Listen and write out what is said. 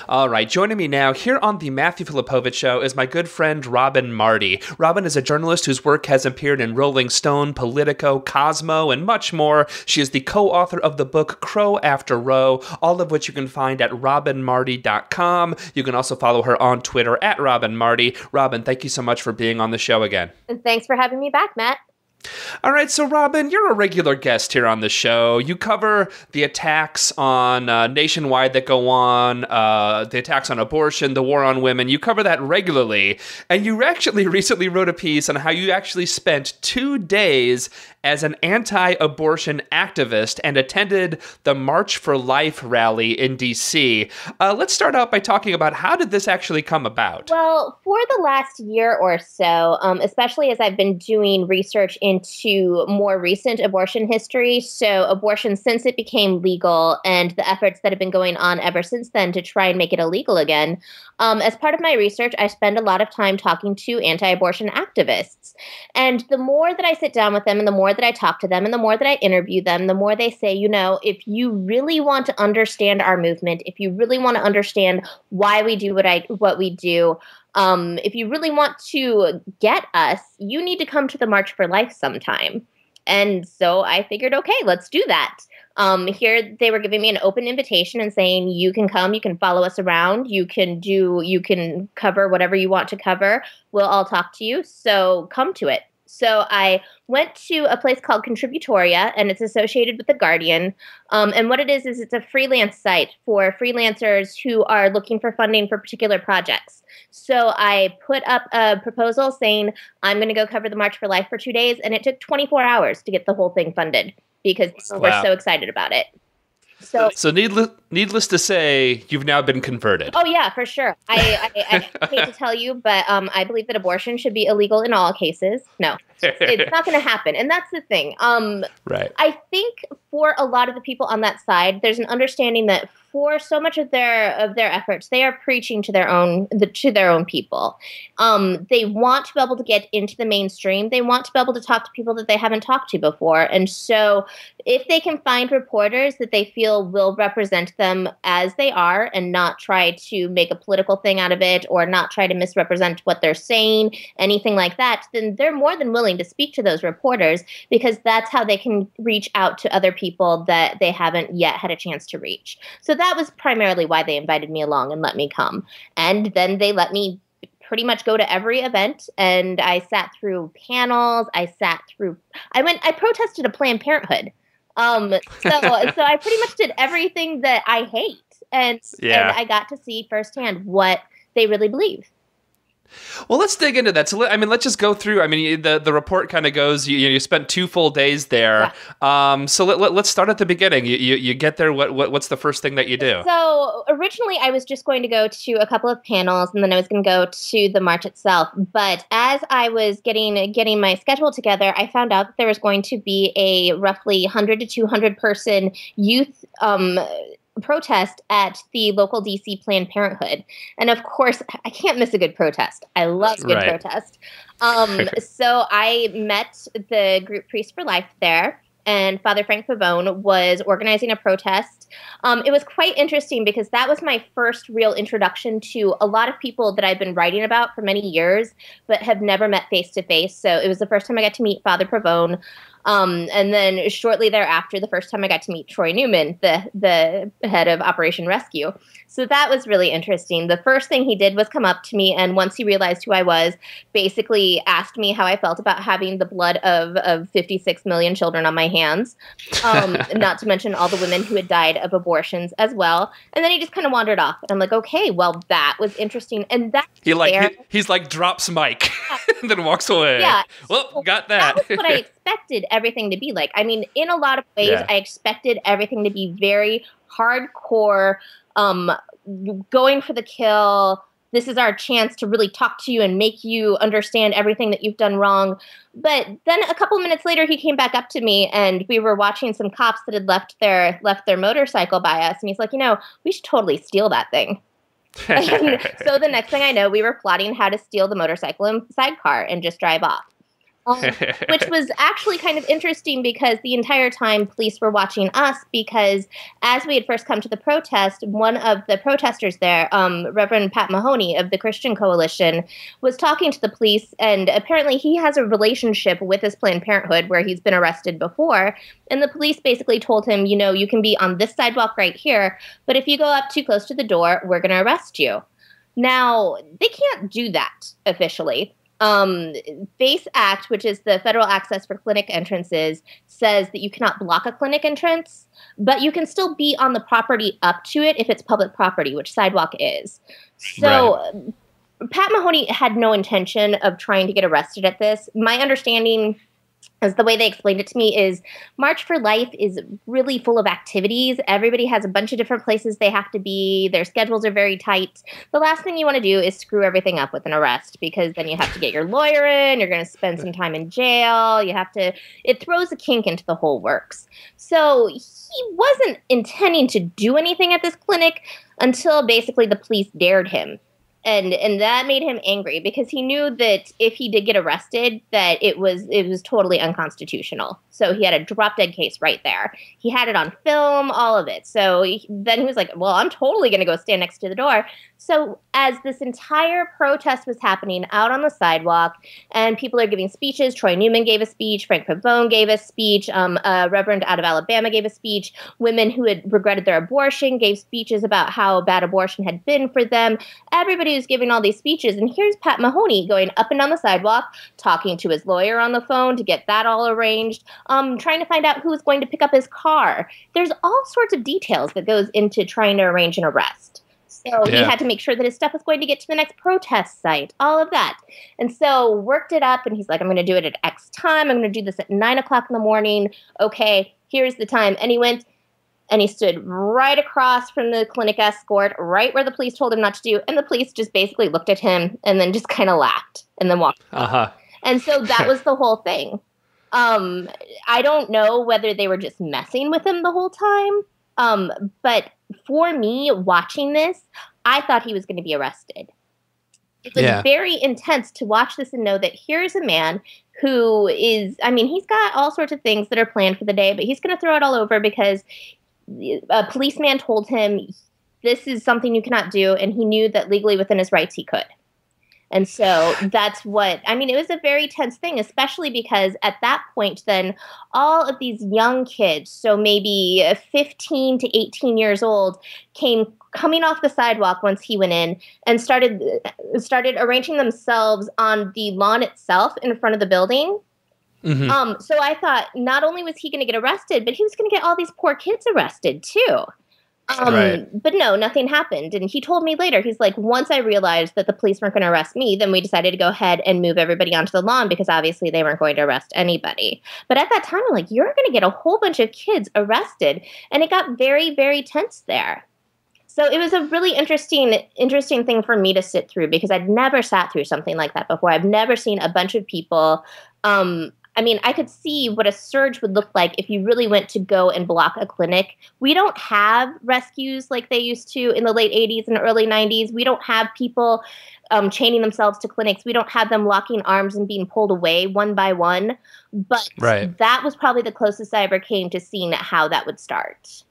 All right, joining me now here on the Matthew Filipowicz Show is my good friend Robin Marty. Robin is a journalist whose work has appeared in Rolling Stone, Politico, Cosmo, and much more. She is the co-author of the book Crow After Row, all of which you can find at robinmarty.com. You can also follow her on Twitter at robinmarty. Robin, thank you so much for being on the show again. And thanks for having me back, Matt. All right, so Robin, you're a regular guest here on the show. You cover the attacks on nationwide that go on, the attacks on abortion, the war on women. You cover that regularly. And you actually recently wrote a piece on how you actually spent 2 days as an anti-abortion activist and attended the March for Life rally in D.C. Let's start out by talking about how did this actually come about? Well, for the last year or so, especially as I've been doing research into more recent abortion history, so abortion since it became legal and the efforts that have been going on ever since then to try and make it illegal again, as part of my research, I spend a lot of time talking to anti-abortion activists. And the more that I sit down with them and the more that I talk to them and the more that I interview them, the more they say, you know, if you really want to understand our movement, if you really want to understand why we do what we do, if you really want to get us, you need to come to the March for Life sometime. And so I figured, okay, let's do that. Here they were giving me an open invitation and saying, you can come, you can follow us around, you can cover whatever you want to cover. We'll all talk to you. So come to it. So I went to a place called Contributoria, and it's associated with The Guardian. And what it is it's a freelance site for freelancers who are looking for funding for particular projects. So I put up a proposal saying, I'm going to go cover the March for Life for 2 days. And it took 24 hours to get the whole thing funded because people were so excited about it. So needless to say, you've now been converted. Oh, yeah, for sure. I hate to tell you, but I believe that abortion should be illegal in all cases. No, it's not going to happen. And that's the thing. Right. I think for a lot of the people on that side, there's an understanding that for so much of their efforts, they are preaching to their own people. They want to be able to get into the mainstream. They want to be able to talk to people that they haven't talked to before. And so if they can find reporters that they feel will represent them as they are and not try to make a political thing out of it or not try to misrepresent what they're saying, anything like that, then they're more than willing to speak to those reporters because that's how they can reach out to other people that they haven't yet had a chance to reach. So that was primarily why they invited me along and let me come. And then they let me pretty much go to every event, and I sat through panels. I protested a Planned Parenthood. So I pretty much did everything that I hate, and I got to see firsthand what they really believe. Well, let's dig into that. So, let's just go through. The report kind of goes. You spent 2 full days there. Yeah. So let's start at the beginning. You get there. What's the first thing that you do? So originally, I was just going to go to a couple of panels, and then I was going to go to the march itself. But as I was getting my schedule together, I found out that there was going to be a roughly 100 to 200 person youth protest at the local DC Planned Parenthood. And of course, I can't miss a good protest. I love a good protest. So I met the group Priest for Life there, and Father Frank Pavone was organizing a protest. It was quite interesting because that was my first real introduction to a lot of people that I've been writing about for many years, but have never met face to face. So it was the first time I got to meet Father Pavone. And then shortly thereafter, the first time I got to meet Troy Newman, the head of Operation Rescue. So that was really interesting. The first thing he did was come up to me, and once he realized who I was, basically asked me how I felt about having the blood of 56 million children on my hands, not to mention all the women who had died of abortions as well. And then he just kind of wandered off. And I'm like, okay, well, that was interesting. And that he's like drops mic and then walks away. Yeah. Well, got that. That was what I expected everything to be like. I mean, in a lot of ways, I expected everything to be very hardcore, going for the kill. This is our chance to really talk to you and make you understand everything that you've done wrong. But then a couple minutes later, he came back up to me, and we were watching some cops that had left their motorcycle by us. And he's like, we should totally steal that thing. And so the next thing I know, we were plotting how to steal the motorcycle and sidecar and just drive off. Which was actually kind of interesting because the entire time police were watching us, because as we had first come to the protest, one of the protesters there, Reverend Pat Mahoney of the Christian Coalition, was talking to the police, and apparently he has a relationship with this Planned Parenthood where he's been arrested before, and the police basically told him, you know, you can be on this sidewalk right here, but if you go up too close to the door, we're going to arrest you. Now, they can't do that officially. FACE Act, which is the Federal Access for Clinic Entrances, says that you cannot block a clinic entrance, but you can still be on the property up to it if it's public property, which sidewalk is. So Pat Mahoney had no intention of trying to get arrested at this. My understanding, as the way they explained it to me, is March for Life is really full of activities. Everybody has a bunch of different places they have to be. Their schedules are very tight. The last thing you want to do is screw everything up with an arrest, because then you have to get your lawyer in. You're going to spend some time in jail. It throws a kink into the whole works. So he wasn't intending to do anything at this clinic until basically the police dared him. And that made him angry, because he knew that if he did get arrested, that it was totally unconstitutional. So he had a drop-dead case right there. He had it on film, all of it. So then he was like, well, I'm totally going to go stand next to the door. So as this entire protest was happening out on the sidewalk, and people are giving speeches, Troy Newman gave a speech, Frank Pavone gave a speech, a reverend out of Alabama gave a speech, women who had regretted their abortion gave speeches about how bad abortion had been for them. Everybody was giving all these speeches, and here's Pat Mahoney going up and down the sidewalk, talking to his lawyer on the phone to get that all arranged, trying to find out who was going to pick up his car. There's all sorts of details that goes into trying to arrange an arrest. So he had to make sure that his stuff was going to get to the next protest site, all of that. And so worked it up, and he's like, I'm going to do it at X time. I'm going to do this at 9 o'clock in the morning. Okay, here's the time. And he went, and he stood right across from the clinic escort, right where the police told him not to do. And the police just basically looked at him and then just kind of laughed and then walked off. And so that was the whole thing. I don't know whether they were just messing with him the whole time. But for me, watching this, I thought he was going to be arrested. It was very intense to watch this and know that here's a man who is, I mean, he's got all sorts of things that are planned for the day, but he's going to throw it all over because a policeman told him this is something you cannot do, and he knew that legally within his rights he could. And so that's what, I mean, it was a very tense thing, especially because at that point, then all of these young kids, so maybe 15 to 18 years old, coming off the sidewalk once he went in and started arranging themselves on the lawn itself in front of the building. Mm-hmm. So I thought not only was he going to get arrested, but he was going to get all these poor kids arrested too. But no, nothing happened. And he told me later, he's like, once I realized that the police weren't going to arrest me, then we decided to go ahead and move everybody onto the lawn, because obviously they weren't going to arrest anybody. But at that time, I'm like, you're going to get a whole bunch of kids arrested. And it got very, very tense there. So it was a really interesting thing for me to sit through, because I'd never sat through something like that before. I've never seen a bunch of people. I mean, I could see what a surge would look like if you really went to go and block a clinic. We don't have rescues like they used to in the late 80s and early 90s. We don't have people chaining themselves to clinics. We don't have them locking arms and being pulled away one by one. But that was probably the closest I ever came to seeing how that would start.